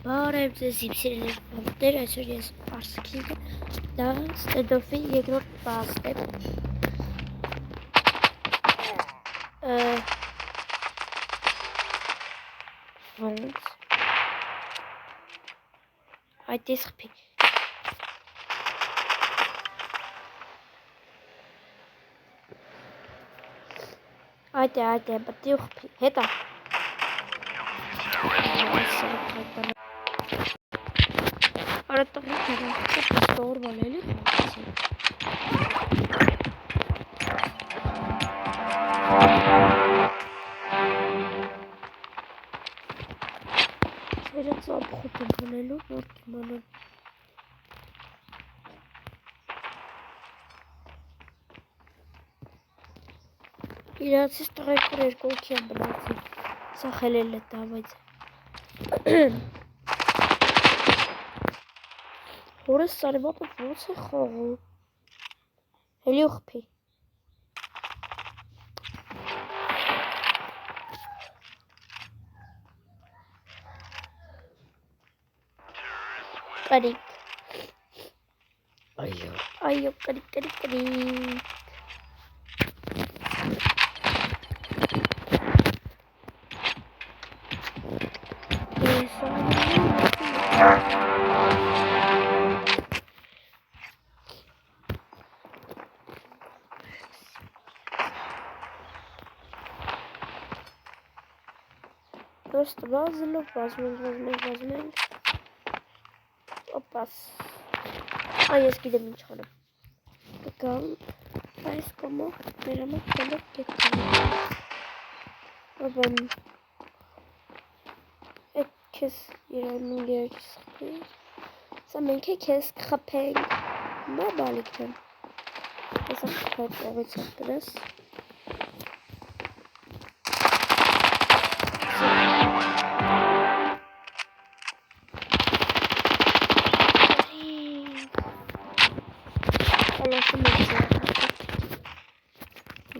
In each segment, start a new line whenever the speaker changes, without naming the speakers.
Բարև ձեզ իբսիրելի բանտեր, այսօր ես Պարսկինը, դա Ստեդորֆի երկրորդ բազն է։ Ոնց։ Այդ ես խփի։ Այդ է, բտի ու խփի, հետա։ Արա տղիկ էր, ստորվալ էլի խաղացին։ Չերը ծապխոտ եմ բնելու, որ կիմանան։ Իրացիս տղայքոր երկոլքի եմ բնացին, սա խելել է դա, բայց հորս սարիվապը ոնց է խաղում, հելի ու խփի։ Կարիք, այո, կարիք։ Просто վազմենք, օպաս, ես գիտեմ ինչ խորեմ, կգամ, այս կոմով, մեր համար կոլով կետքանում, ապան, էդ կեզ իրայմին գերիչ սխպիր, սա մենք է կեզ կխպենք, նա բալիքն, ես ախպար տեղից ապրես,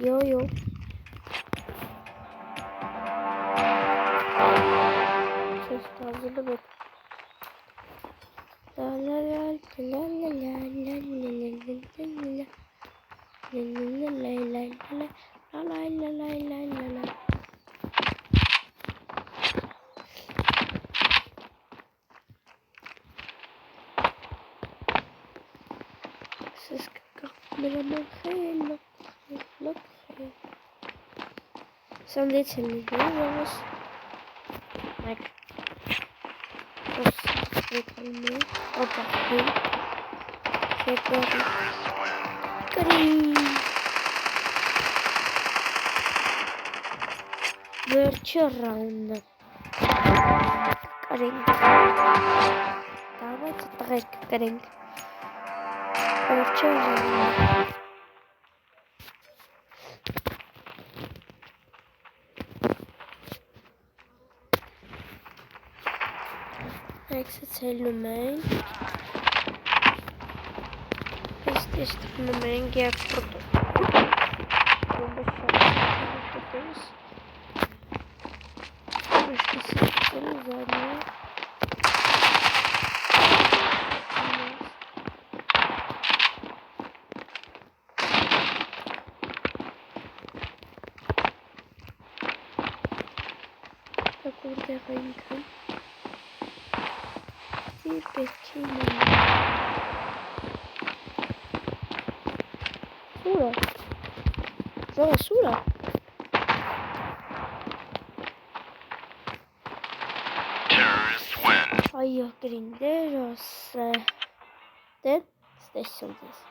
Yo. Just a little bit. La. Сандвичи не делалось. Так. Прикольно. Опа. Прикольно. Верчераунд. Каринг. Давайте трек каринг. Верчераунд. Excelsior մենք Естественно մենք երբրոտով Սուրա Այո, գրինդերոս դե ստեսյոն դես